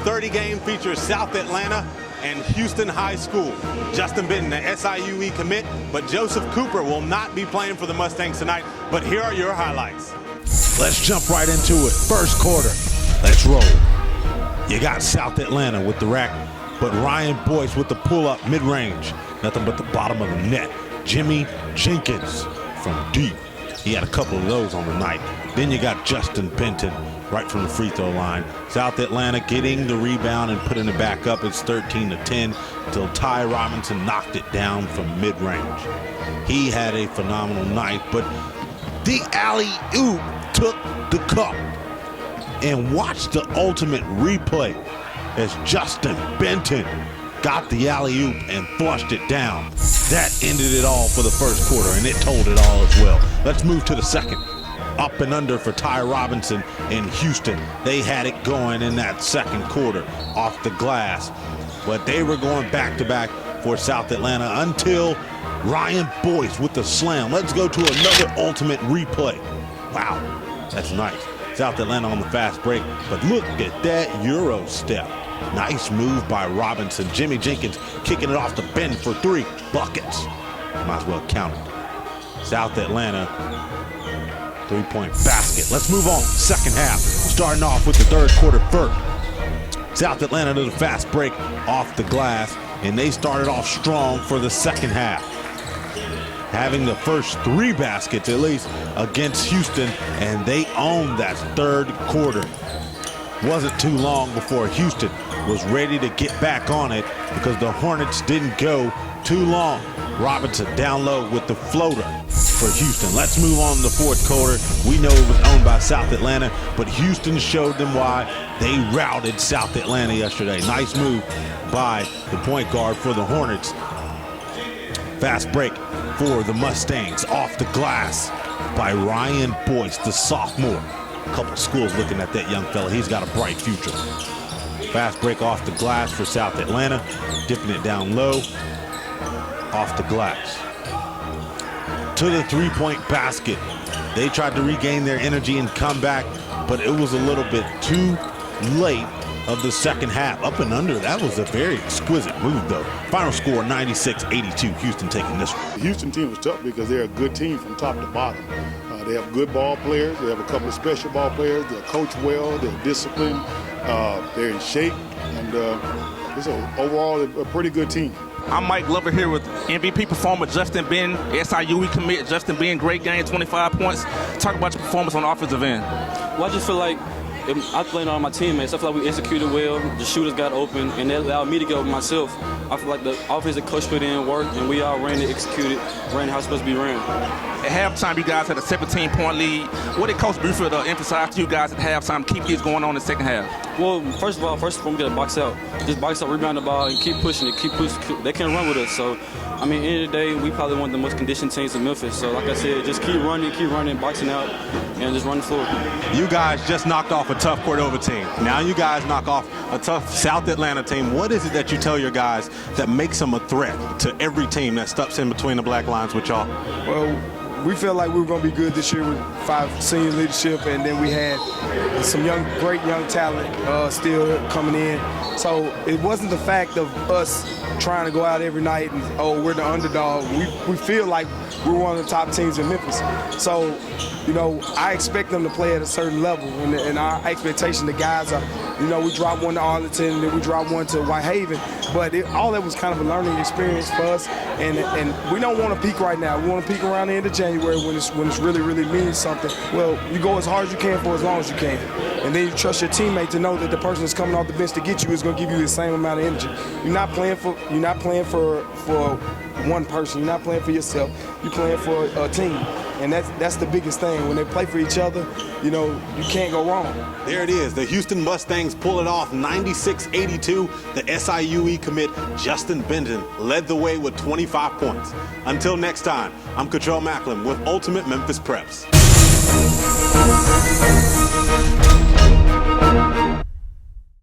30 game features South Atlanta and Houston High School. Justin Benton, the SIUE commit, but Joseph Cooper will not be playing for the Mustangs tonight. But here are your highlights. Let's jump right into it. First quarter. Let's roll. You got South Atlanta with the rack, but Ryan Boyce with the pull-up mid-range. Nothing but the bottom of the net. Jimmy Jenkins from deep. He had a couple of those on the night. Then you got Justin Benton right from the free throw line. South Atlanta getting the rebound and putting it back up. It's 13-10 until Ty Robinson knocked it down from mid-range. He had a phenomenal night, but the alley-oop took the cup. And watch the ultimate replay as Justin Benton got the alley-oop and flushed it down. That ended it all for the first quarter, and it told it all as well. Let's move to the second. Up and under for Ty Robinson in Houston. They had it going in that second quarter off the glass, but they were going back-to-back for South Atlanta until Ryan Boyce with the slam. Let's go to another ultimate replay. Wow, that's nice. South Atlanta on the fast break, but look at that Euro step. Nice move by Robinson. Jimmy Jenkins kicking it off the bend for 3 buckets. Might as well count it. South Atlanta, 3-point basket. Let's move on. Second half, starting off with the third quarter first. South Atlanta to the fast break off the glass, and they started off strong for the second half, having the first 3 baskets at least against Houston, and they owned that third quarter. Wasn't too long before Houston was ready to get back on it because the Hornets didn't go too long. Robinson down low with the floater for Houston. Let's move on to the fourth quarter. We know it was owned by South Atlanta, but Houston showed them why. They routed South Atlanta yesterday. Nice move by the point guard for the Hornets. Fast break for the Mustangs off the glass by Ryan Boyce, the sophomore. A couple schools looking at that young fella. He's got a bright future. Fast break off the glass for South Atlanta, dipping it down low, off the glass. To the 3-point basket. They tried to regain their energy and come back, but it was a little bit too late of the second half. Up and under, that was a very exquisite move though. Final score 96-82, Houston taking this one. The Houston team was tough because they're a good team from top to bottom. They have good ball players. They have a couple of special ball players. They're coached well. They're disciplined. They're in shape. And it's overall a pretty good team. I'm Mike Glover here with MVP performer Justin Benton, SIUE commit. Justin Benton, great game, 25 points. Talk about your performance on the offensive end. Well, I just feel like I played on my teammates. I feel like we executed well. The shooters got open, and that allowed me to go myself. I feel like the offensive coach put in work, and we all ran it, executed, ran how it's supposed to be ran. At halftime, you guys had a 17-point lead. What did Coach Buford emphasize to you guys at halftime to keep these going on in the second half? Well, first of all, we got to box out. Just box out, rebound the ball, and keep pushing it, keep pushing. They can't run with us. So, I mean, at the end of the day, we probably one of the most conditioned teams in Memphis. So, like I said, just keep running, boxing out, and just run the floor. You guys just knocked off a tough Cordova team. Now you guys knock off a tough South Atlanta team. What is it that you tell your guys that makes them a threat to every team that steps in between the black lines with y'all? Well, we felt like we were going to be good this year with 5 senior leadership, and then we had some great young talent still coming in. So it wasn't the fact of us trying to go out every night and, oh, we're the underdog. We feel like we're one of the top teams in Memphis. So, you know, I expect them to play at a certain level, and our expectation, the guys are, you know, we dropped one to Arlington, and then we dropped one to Whitehaven, but all that was kind of a learning experience for us, and we don't want to peak right now. We want to peak around the end of January when it's really, really means something. Well, you go as hard as you can for as long as you can, and then you trust your teammate to know that the person that's coming off the bench to get you is going to give you the same amount of energy. You're not playing for one person. You're not playing for yourself. You're playing for a team. And that's the biggest thing. When they play for each other, you know, you can't go wrong. There it is. The Houston Mustangs pull it off 96-82. The SIUE commit Justin Benton led the way with 25 points. Until next time, I'm Cottrell Macklin with Ultimate Memphis Preps.